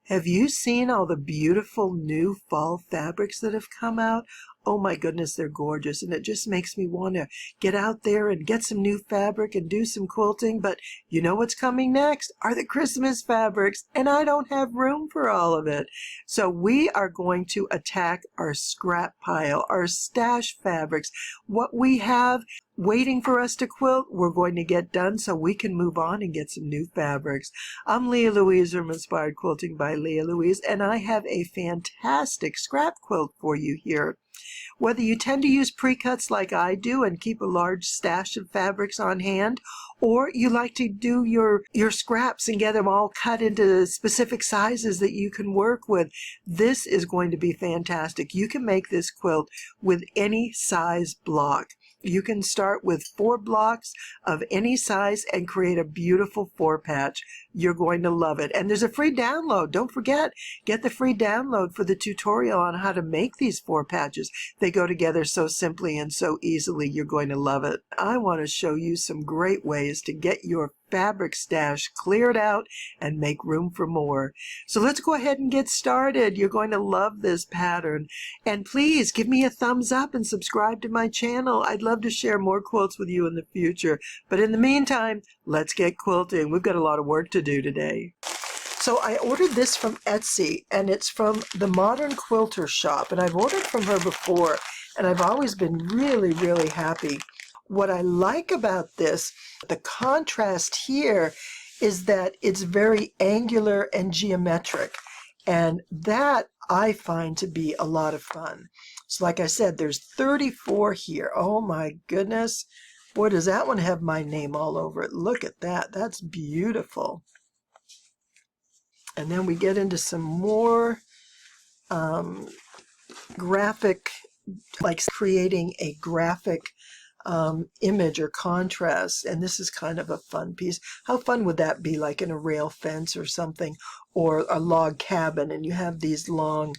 Have you seen all the beautiful new fall fabrics that have come out? Oh my goodness, they're gorgeous, and it just makes me want to get out there and get some new fabric and do some quilting. But you know what's coming next are the Christmas fabrics, and I don't have room for all of it. So we are going to attack our scrap pile, our stash fabrics. What we have waiting for us to quilt, we're going to get done so we can move on and get some new fabrics. I'm Leah Louise from Inspired Quilting by Leah Louise, and I have a fantastic scrap quilt for you here. Whether you tend to use precuts like I do and keep a large stash of fabrics on hand, or you like to do your scraps and get them all cut into specific sizes that you can work with, this is going to be fantastic. You can make this quilt with any size block. You can start with 4 blocks of any size and create a beautiful 4-patch. You're going to love it. And there's a free download. Don't forget, get the free download for the tutorial on how to make these 4 patches. They go together so simply and so easily. You're going to love it. I want to show you some great ways to get your fabric stash cleared out and make room for more. So let's go ahead and get started. You're going to love this pattern. And please give me a thumbs up and subscribe to my channel. I'd love to share more quilts with you in the future. But in the meantime, let's get quilting. We've got a lot of work to do today. So I ordered this from Etsy, and it's from the Modern Quilter Shop. And I've ordered from her before, and I've always been really, really happy. What I like about this, the contrast here, is that it's very angular and geometric, and that I find to be a lot of fun. So like I said, there's 34 here. Oh my goodness. Boy, does that one have my name all over it. Look at that. That's beautiful. And then we get into some more graphic, like creating a graphic image or contrast, and this is kind of a fun piece. How fun would that be, like in a rail fence or something, or a log cabin, and you have these long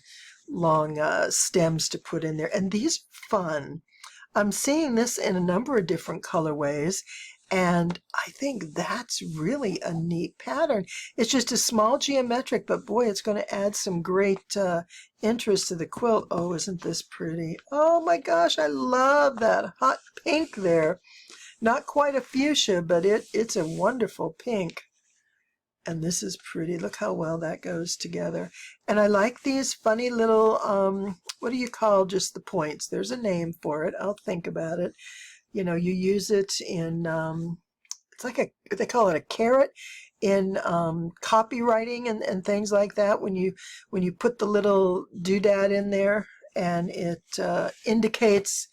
stems to put in there, and these are fun. I'm seeing this in a number of different colorways, and I think that's really a neat pattern. It's just a small geometric, but boy, it's going to add some great interest to the quilt. Oh, isn't this pretty? Oh my gosh, I love that hot pink there. Not quite a fuchsia, but it's a wonderful pink. And this is pretty. Look how well that goes together. And I like these funny little, what do you call just the points? There's a name for it. I'll think about it. You know, you use it in, it's like they call it a carrot in copywriting and things like that. When you put the little doodad in there, and it indicates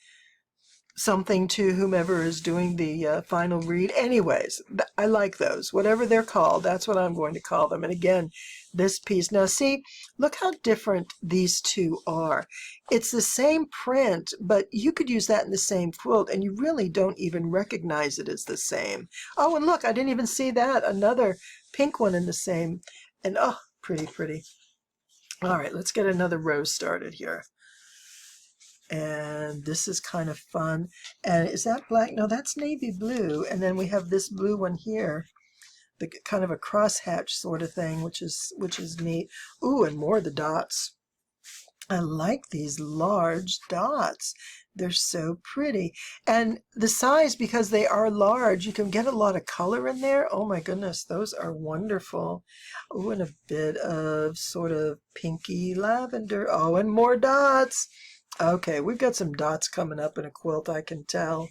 something to whomever is doing the final read. Anyways, I like those. Whatever they're called, that's what I'm going to call them. And again, this piece. Now see, look how different these two are. It's the same print, but you could use that in the same quilt, and you really don't even recognize it as the same. Oh, and look, I didn't even see that. Another pink one in the same. And oh, pretty, pretty. All right, let's get another row started here. And this is kind of fun. And is that black? No, that's navy blue. And then we have this blue one here, the kind of a crosshatch sort of thing, which is neat. Ooh, and more of the dots. I like these large dots. They're so pretty. And the size, because they are large, you can get a lot of color in there. Oh my goodness, those are wonderful. Oh, and a bit of sort of pinky lavender. Oh, and more dots. Okay, we've got some dots coming up in a quilt, I can tell.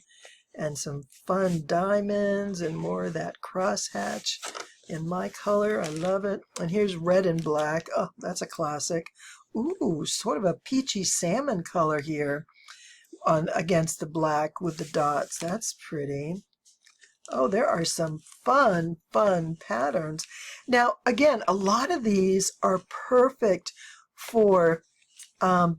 And some fun diamonds and more of that crosshatch in my color. I love it. And here's red and black. Oh, that's a classic. Ooh, sort of a peachy salmon color here against the black with the dots. That's pretty. Oh, there are some fun patterns. Now, again, a lot of these are perfect for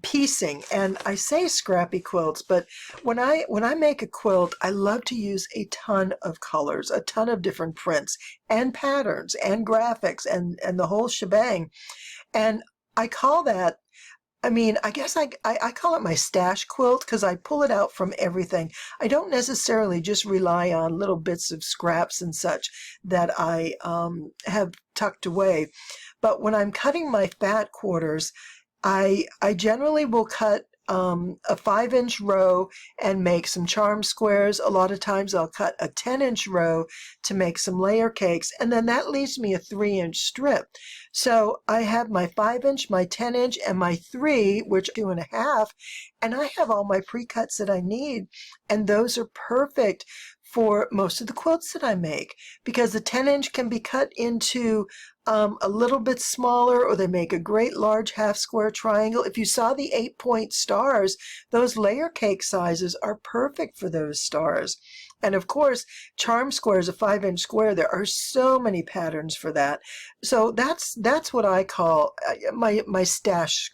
piecing, and I say scrappy quilts, but when I make a quilt, I love to use a ton of colors, a ton of different prints and patterns and graphics and the whole shebang. And I call that, I mean, I guess I call it my stash quilt, because I pull it out from everything. I don't necessarily just rely on little bits of scraps and such that I have tucked away. But when I'm cutting my fat quarters, I generally will cut a 5-inch row and make some charm squares. A lot of times I'll cut a 10-inch row to make some layer cakes, and then that leaves me a 3-inch strip. So I have my 5-inch, my 10-inch, and my 3, which are 2.5, and I have all my pre-cuts that I need, and those are perfect for most of the quilts that I make, because the 10-inch can be cut into a little bit smaller, or they make a great large half square triangle. If you saw the 8-point stars, those layer cake sizes are perfect for those stars. And of course, charm square is a 5-inch square. There are so many patterns for that. So that's what I call my stash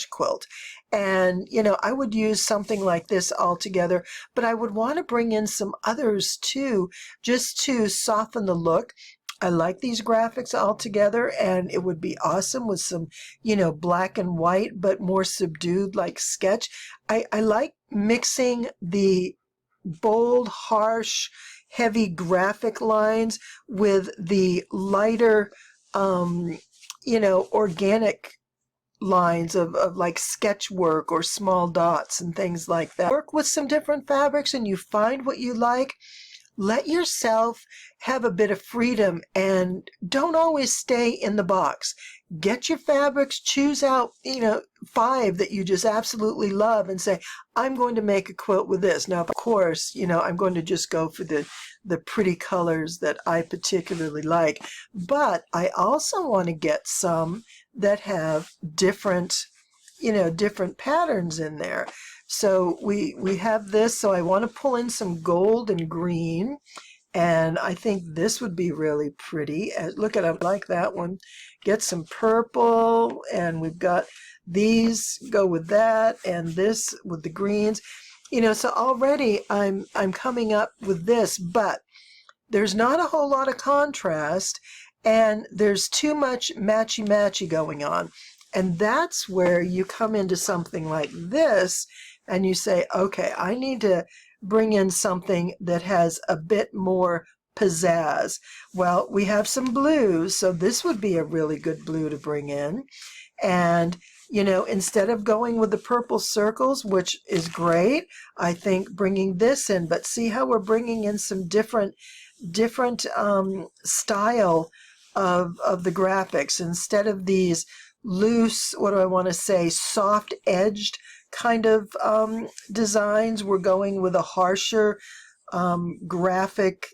quilt. And you know, I would use something like this all together, but I would want to bring in some others too, just to soften the look. I like these graphics all together, and it would be awesome with some, you know, black and white, but more subdued like sketch. I like mixing the bold, harsh, heavy graphic lines with the lighter, you know, organic lines of like sketch work or small dots and things like that. Work with some different fabrics and you find what you like. Let yourself have a bit of freedom and don't always stay in the box. Get your fabrics, choose out, you know, 5 that you just absolutely love and say, I'm going to make a quilt with this. Now, of course, you know, I'm going to just go for the pretty colors that I particularly like, but I also want to get some that have different, you know, different patterns in there. So we have this, so I want to pull in some gold and green, and I think this would be really pretty. Look at, I like that one. Get some purple, and we've got these go with that, and this with the greens. You know, so already I'm coming up with this, but there's not a whole lot of contrast, and there's too much matchy-matchy going on. And that's where you come into something like this, and you say, okay, I need to bring in something that has a bit more pizzazz. Well, we have some blues, so this would be a really good blue to bring in. And, you know, instead of going with the purple circles, which is great, I think bringing this in, but see how we're bringing in some different style of the graphics. Instead of these loose, what do I want to say, soft edged kind of designs, we're going with a harsher graphic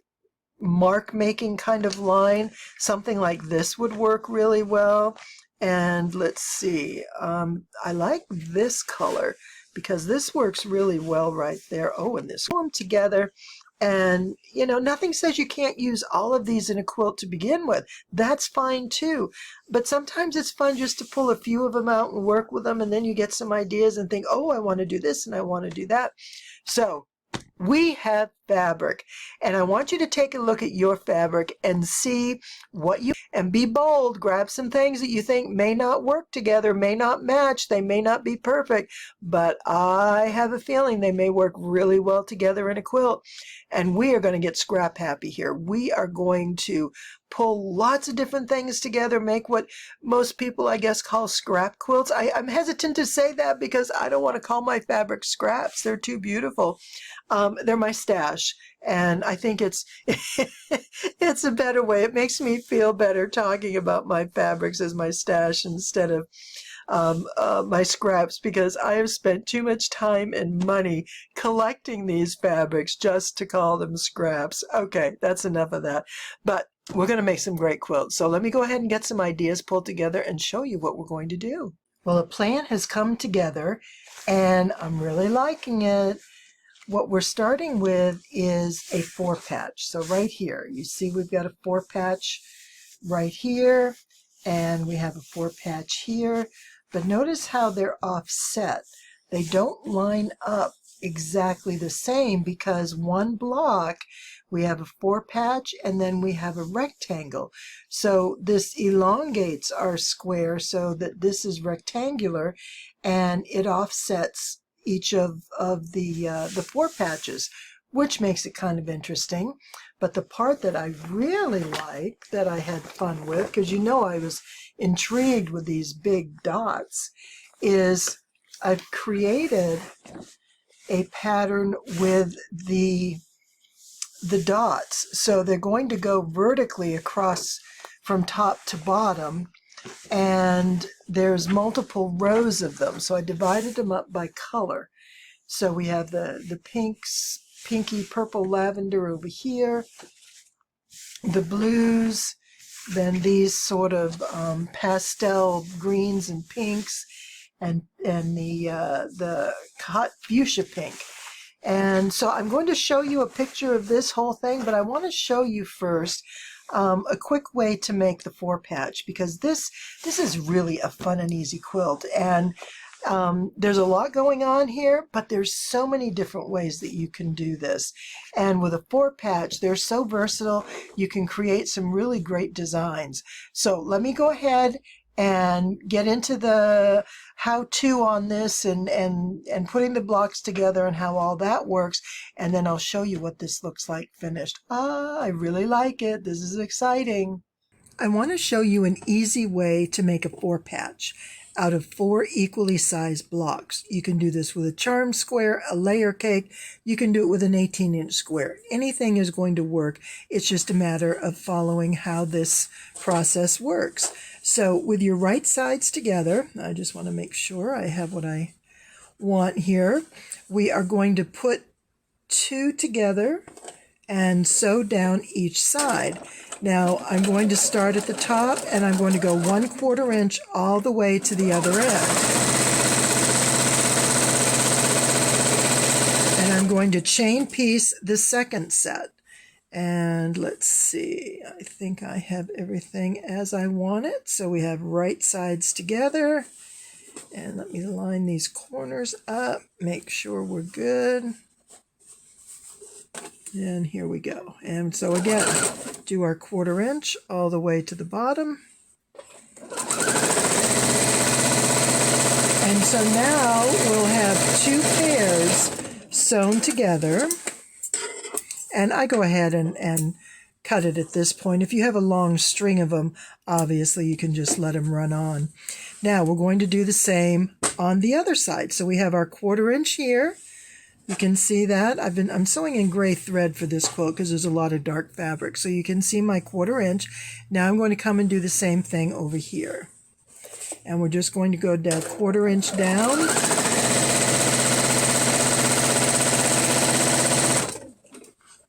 mark making kind of line. Something like this would work really well. And let's see, I like this color because this works really well right there. Oh, and this form together. And, you know, nothing says you can't use all of these in a quilt to begin with. That's fine too. But sometimes it's fun just to pull a few of them out and work with them, and then you get some ideas and think, oh, I want to do this and I want to do that. So we have fabric, and I want you to take a look at your fabric and see what you, and be bold. Grab some things that you think may not work together, may not match, they may not be perfect, but I have a feeling they may work really well together in a quilt. And we are going to get scrap happy here. We are going to pull lots of different things together, make what most people, I guess, call scrap quilts. I'm hesitant to say that because I don't want to call my fabric scraps. They're too beautiful. They're my stash, and I think it's it's a better way. It makes me feel better talking about my fabrics as my stash instead of my scraps, because I have spent too much time and money collecting these fabrics just to call them scraps. Okay, that's enough of that. But we're going to make some great quilts. So let me go ahead and get some ideas pulled together and show you what we're going to do. Well, a plan has come together, and I'm really liking it. What we're starting with is a 4-patch. So right here, you see we've got a 4-patch right here, and we have a 4-patch here. But notice how they're offset. They don't line up exactly the same, because one block, we have a 4-patch, and then we have a rectangle. So this elongates our square so that this is rectangular, and it offsets each of the 4 patches, which makes it kind of interesting. But the part that I really like, that I had fun with, because you know I was intrigued with these big dots, is I've created a pattern with the dots. So they're going to go vertically across from top to bottom, and there's multiple rows of them. So I divided them up by color. So we have the pinks, pinky purple lavender over here, the blues, then these sort of pastel greens and pinks, and the hot fuchsia pink. And so I'm going to show you a picture of this whole thing, but I want to show you first a quick way to make the 4-patch, because this is really a fun and easy quilt. And there's a lot going on here, but there's so many different ways that you can do this. And with a 4-patch, they're so versatile, you can create some really great designs. So let me go ahead and get into the how-to on this and putting the blocks together and how all that works, and then I'll show you what this looks like finished. I really like it. This is exciting. I want to show you an easy way to make a 4-patch out of 4 equally sized blocks. You can do this with a charm square, a layer cake. You can do it with an 18-inch square. Anything is going to work. It's just a matter of following how this process works. So with your right sides together, I just want to make sure I have what I want here. We are going to put 2 together and sew down each side. Now I'm going to start at the top, and I'm going to go 1/4 inch all the way to the other end. And I'm going to chain piece the second set. And let's see, I think I have everything as I want it. So we have right sides together. And let me line these corners up, make sure we're good. And here we go. And so again, do our 1/4 inch all the way to the bottom. And so now we'll have 2 pairs sewn together. And I go ahead and cut it at this point. If you have a long string of them, obviously you can just let them run on. Now we're going to do the same on the other side. So we have our 1/4 inch here. You can see that. I'm sewing in gray thread for this quilt because there's a lot of dark fabric. So you can see my 1/4 inch. Now I'm going to come and do the same thing over here. And we're just going to go down 1/4 inch down.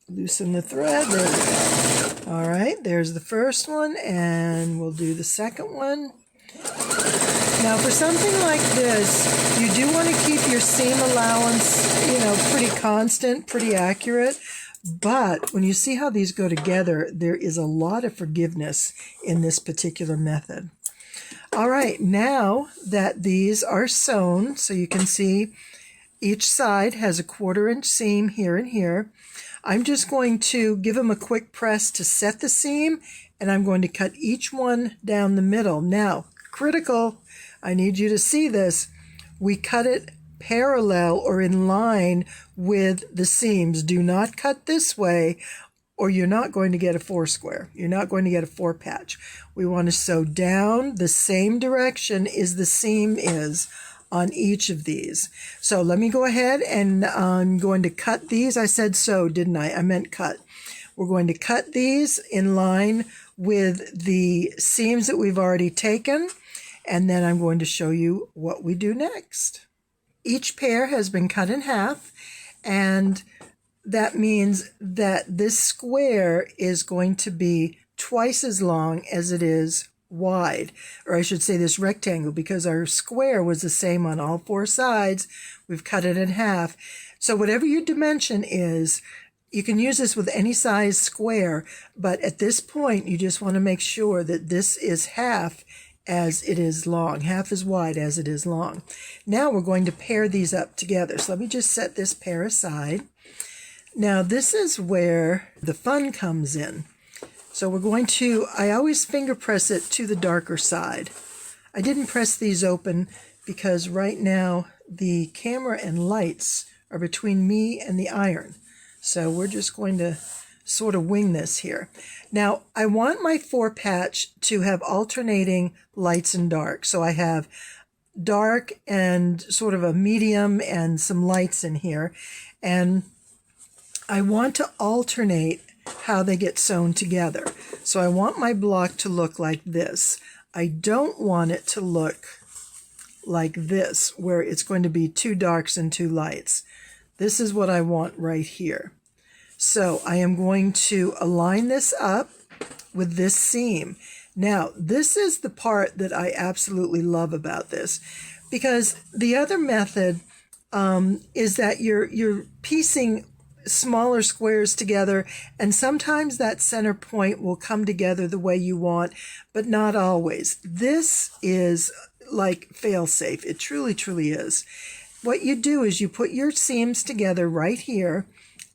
Loosen the thread. There we go. All right, there's the first one, and we'll do the second one. Now for something like this, you do want to keep your seam allowance, pretty constant, pretty accurate. But when you see how these go together, there is a lot of forgiveness in this particular method. All right, now that these are sewn, so you can see each side has a 1/4 inch seam here and here. I'm just going to give them a quick press to set the seam, and I'm going to cut each one down the middle. Now, critical, I need you to see this. We cut it parallel or in line with the seams. Do not cut this way, or you're not going to get a 4 square. You're not going to get a 4-patch. We want to sew down the same direction as the seam is on each of these. So let me go ahead, and I'm going to cut these. I said sew, didn't I? I meant cut. We're going to cut these in line with the seams that we've already taken, and then I'm going to show you what we do next. Each pair has been cut in half, and that means that this square is going to be twice as long as it is wide, or I should say this rectangle, because our square was the same on all 4 sides. We've cut it in half. So whatever your dimension is, you can use this with any size square, but at this point you just want to make sure that this is half as it is long, half as wide as it is long. Now we're going to pair these up together. So let me just set this pair aside. Now this is where the fun comes in. So we're going to, I always finger press it to the darker side. I didn't press these open because right now the camera and lights are between me and the iron. So we're just going to sort of wing this here. Now, I want my 4-patch to have alternating lights and dark. So I have dark and sort of a medium and some lights in here. And I want to alternate how they get sewn together. So I want my block to look like this. I don't want it to look like this, where it's going to be 2 darks and 2 lights. This is what I want right here. So I am going to align this up with this seam. Now, this is the part that I absolutely love about this, because the other method is that you're piecing smaller squares together, and sometimes that center point will come together the way you want, but not always. This is like fail-safe. It truly, truly is. What you do is you put your seams together right here,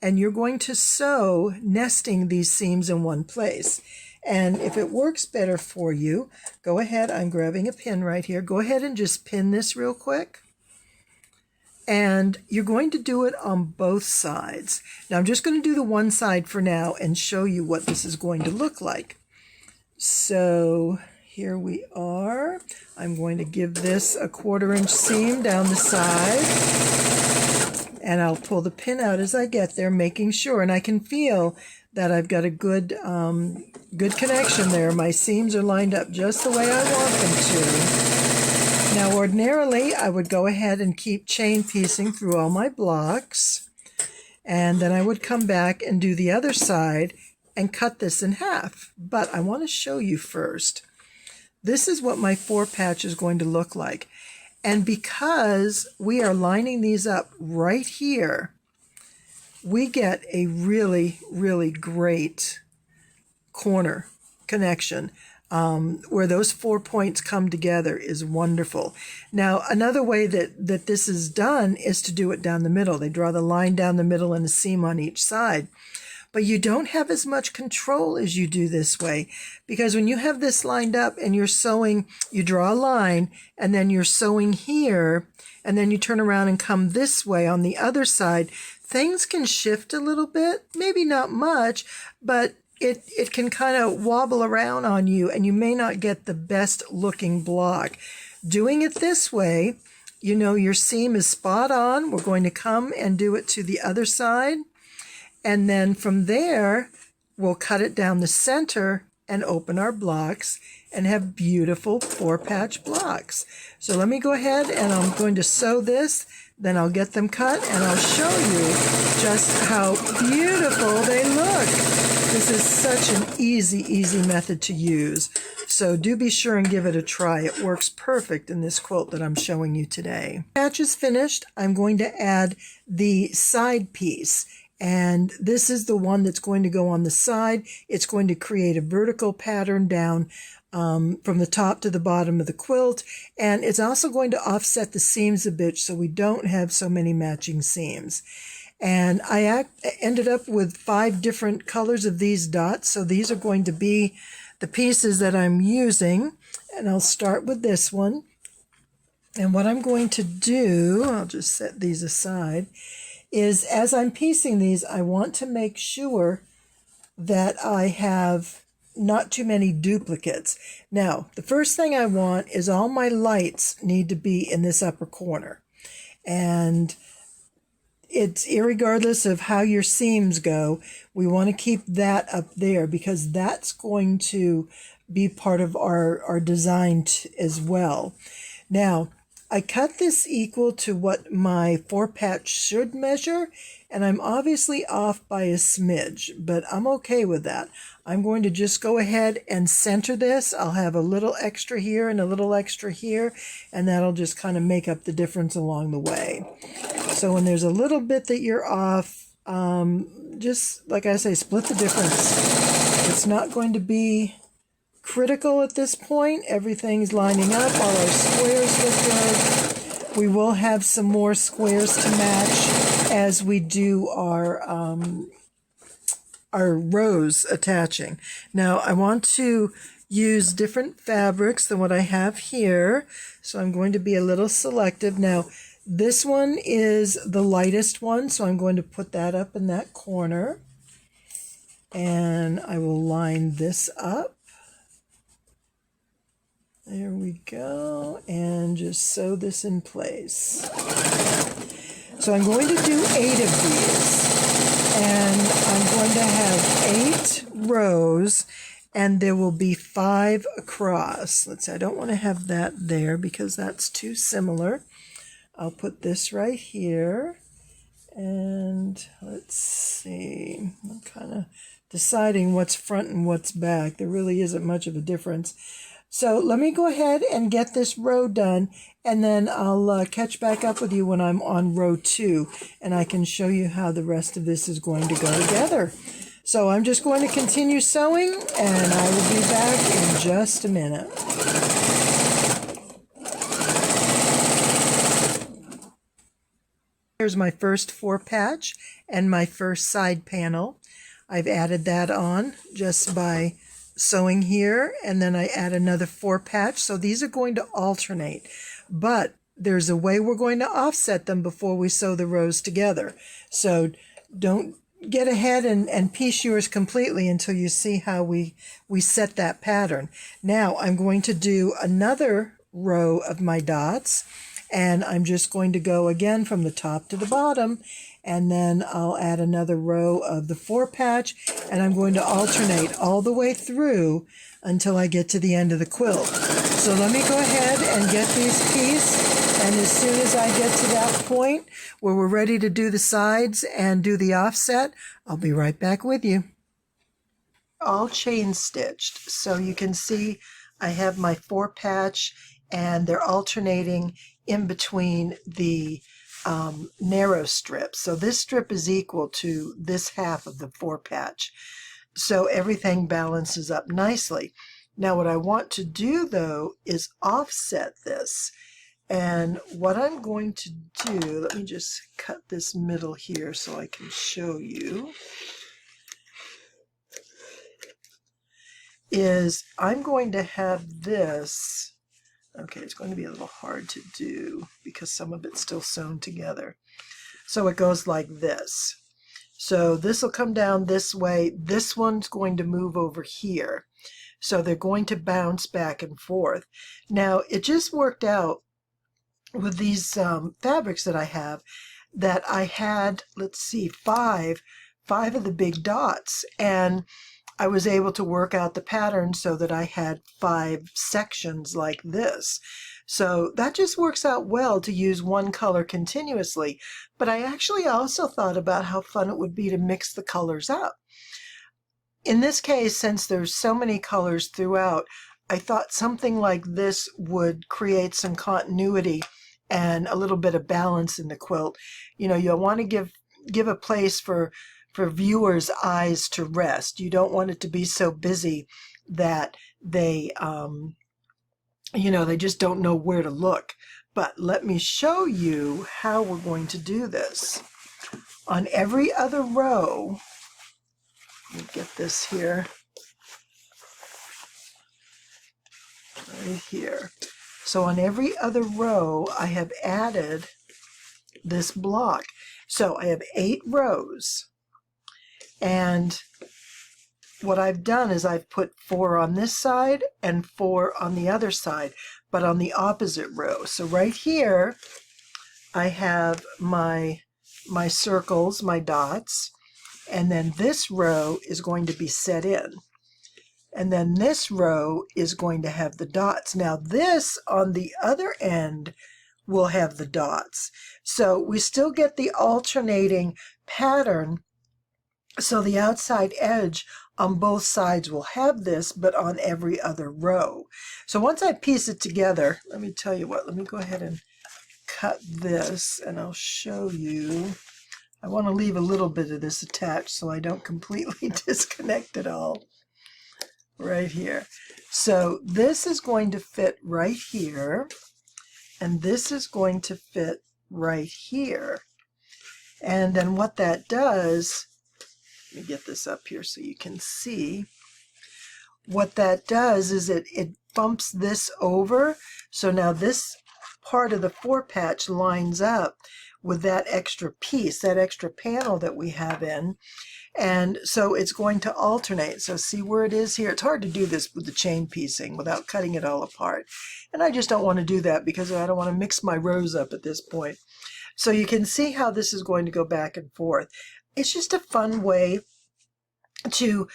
and you're going to sew nesting these seams in one place. And if it works better for you, go ahead. I'm grabbing a pin right here. Go ahead and just pin this real quick. And you're going to do it on both sides. Now I'm just going to do the one side for now and show you what this is going to look like. So here we are. I'm going to give this a 1/4-inch seam down the side. And I'll pull the pin out as I get there, making sure. And I can feel that I've got a good connection there. My seams are lined up just the way I want them to. Now, ordinarily, I would go ahead and keep chain piecing through all my blocks, and then I would come back and do the other side and cut this in half. But I want to show you first. This is what my 4-patch is going to look like. And because we are lining these up right here, we get a really, really great corner connection. Where those 4 points come together is wonderful. Now, another way that this is done is to do it down the middle. They draw the line down the middle and a seam on each side. But you don't have as much control as you do this way, because when you have this lined up and you're sewing, you draw a line and then you're sewing here, and then you turn around and come this way on the other side, things can shift a little bit, maybe not much, but it can kind of wobble around on you, and you may not get the best looking block. Doing it this way, you know your seam is spot on. We're going to come and do it to the other side, and then from there we'll cut it down the center and open our blocks and have beautiful 4-patch blocks. So let me go ahead and I'm going to sew this, then I'll get them cut and I'll show you just how beautiful they look. This is such an easy method to use. So do be sure and give it a try. It works perfect in this quilt that I'm showing you today. Patch is finished. I'm going to add the side piece. And this is the one that's going to go on the side. It's going to create a vertical pattern down from the top to the bottom of the quilt. And it's also going to offset the seams a bit so we don't have so many matching seams. And I ended up with 5 different colors of these dots. So these are going to be the pieces that I'm using. And I'll start with this one. And what I'm going to do, I'll just set these aside, is as I'm piecing these, I want to make sure that I have not too many duplicates. Now, the first thing I want is all my lights need to be in this upper corner. And it's irregardless of how your seams go, we want to keep that up there because that's going to be part of our design as well. Now, I cut this equal to what my 4-patch should measure, and I'm obviously off by a smidge, but I'm okay with that. I'm going to just go ahead and center this. I'll have a little extra here and a little extra here, and that'll just kind of make up the difference along the way. So when there's a little bit that you're off, just like I say, split the difference. It's not going to be critical at this point. Everything's lining up. All our squares look good. We will have some more squares to match as we do our rows attaching. Now I want to use different fabrics than what I have here, so I'm going to be a little selective. Now this one is the lightest one, so I'm going to put that up in that corner. And I will line this up. There we go. And just sew this in place. So I'm going to do 8 of these. And I'm going to have 8 rows. And there will be 5 across. Let's see, I don't want to have that there because that's too similar. I'll put this right here. And let's see, I'm kind of deciding what's front and what's back. There really isn't much of a difference. So let me go ahead and get this row done, and then I'll catch back up with you when I'm on row 2, and I can show you how the rest of this is going to go together. So I'm just going to continue sewing, and I will be back in just a minute. Here's my first 4 patch and my first side panel. I've added that on just by sewing here, and then I add another 4 patch. So these are going to alternate, but there's a way we're going to offset them before we sew the rows together. So don't get ahead and piece yours completely until you see how we set that pattern. Now I'm going to do another row of my dots, and I'm just going to go again from the top to the bottom, and then I'll add another row of the 4 patch, and I'm going to alternate all the way through until I get to the end of the quilt. So let me go ahead and get these pieced, and as soon as I get to that point where we're ready to do the sides and do the offset, I'll be right back with you. All chain stitched, so you can see I have my 4 patch, and they're alternating in between the narrow strips. So this strip is equal to this half of the 4 patch. So everything balances up nicely. Now what I want to do though is offset this. And what I'm going to do, let me just cut this middle here so I can show you, is I'm going to have this. Okay, it's going to be a little hard to do because some of it's still sewn together. So it goes like this. So this will come down this way. This one's going to move over here. So they're going to bounce back and forth. Now, it just worked out with these fabrics that I have that I had, let's see, five of the big dots. And I was able to work out the pattern so that I had 5 sections like this. So that just works out well to use one color continuously. But I actually also thought about how fun it would be to mix the colors up. In this case, since there's so many colors throughout, I thought something like this would create some continuity and a little bit of balance in the quilt. You know, you'll want to give a place for viewers' eyes to rest. You don't want it to be so busy that they, they just don't know where to look. But let me show you how we're going to do this. On every other row, let me get this here, right here. So on every other row, I have added this block. So I have 8 rows. And what I've done is I've put 4 on this side and 4 on the other side, but on the opposite row. So right here, I have my circles, my dots, and then this row is going to be set in. And then this row is going to have the dots. Now this on the other end will have the dots. So we still get the alternating pattern. So the outside edge on both sides will have this, but on every other row. So once I piece it together, let me tell you what, let me go ahead and cut this and I'll show you. I want to leave a little bit of this attached so I don't completely disconnect it all. Right here. So this is going to fit right here, and this is going to fit right here. And then what that does, let me get this up here so you can see. What that does is it bumps this over. So now this part of the 4-patch lines up with that extra piece, that extra panel that we have in. And so it's going to alternate. So see where it is here? It's hard to do this with the chain piecing without cutting it all apart. And I just don't want to do that because I don't want to mix my rows up at this point. So you can see how this is going to go back and forth. It's just a fun way to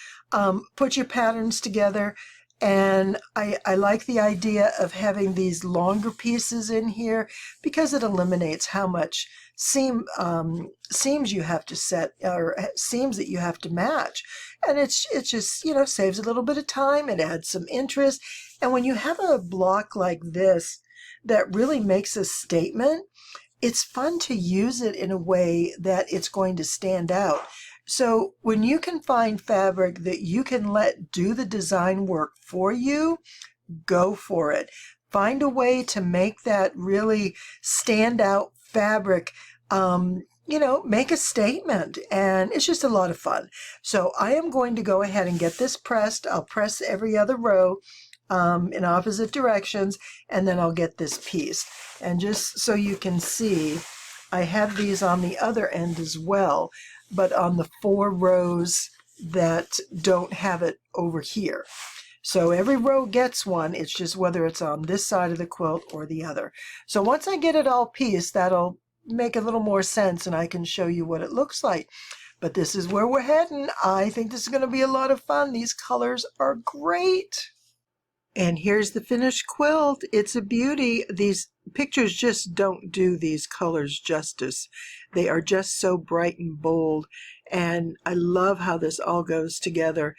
put your patterns together. And I like the idea of having these longer pieces in here because it eliminates how much seams you have to set, or seams that you have to match. And it's just, you know, saves a little bit of time. It adds some interest. And when you have a block like this that really makes a statement, it's fun to use it in a way that it's going to stand out. So when you can find fabric that you can let do the design work for you, go for it. Find a way to make that really stand out fabric, you know, make a statement, and it's just a lot of fun. So I am going to go ahead and get this pressed. I'll press every other row in opposite directions, and then I'll get this piece. And just so you can see, I have these on the other end as well, but on the 4 rows that don't have it over here. So every row gets one, it's just whether it's on this side of the quilt or the other. So once I get it all pieced, that'll make a little more sense and I can show you what it looks like. But this is where we're heading. I think this is going to be a lot of fun. These colors are great. And here's the finished quilt. It's a beauty. These pictures just don't do these colors justice. They are just so bright and bold, and I love how this all goes together.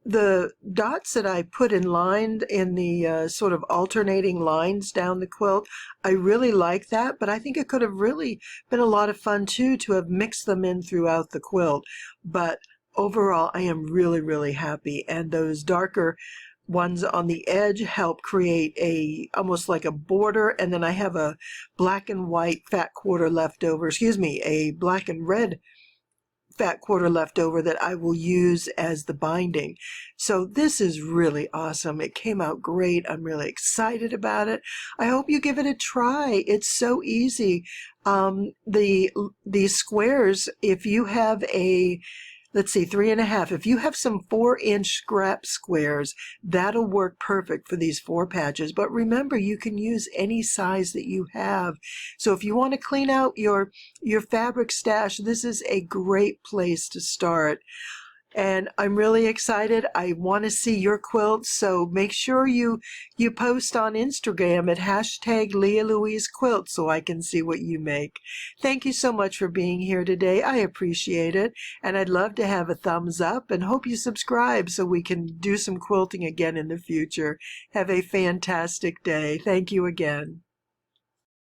The dots that I put in line in the sort of alternating lines down the quilt, I really like that, but I think it could have really been a lot of fun too to have mixed them in throughout the quilt. But overall, I am really, really happy, and those darker ones on the edge help create almost like a border, and then I have a black and white fat quarter left over, a black and red fat quarter left over that I will use as the binding. So this is really awesome. It came out great. I'm really excited about it. I hope you give it a try. It's so easy. The squares, if you have a, let's see, 3.5. If you have some 4-inch scrap squares, that'll work perfect for these 4 patches. But remember, you can use any size that you have. So if you want to clean out your fabric stash, this is a great place to start. And I'm really excited. I want to see your quilts, so make sure you post on Instagram at #LeahLouiseQuilt so I can see what you make. Thank you so much for being here today. I appreciate it. And I'd love to have a thumbs up and hope you subscribe so we can do some quilting again in the future. Have a fantastic day. Thank you again.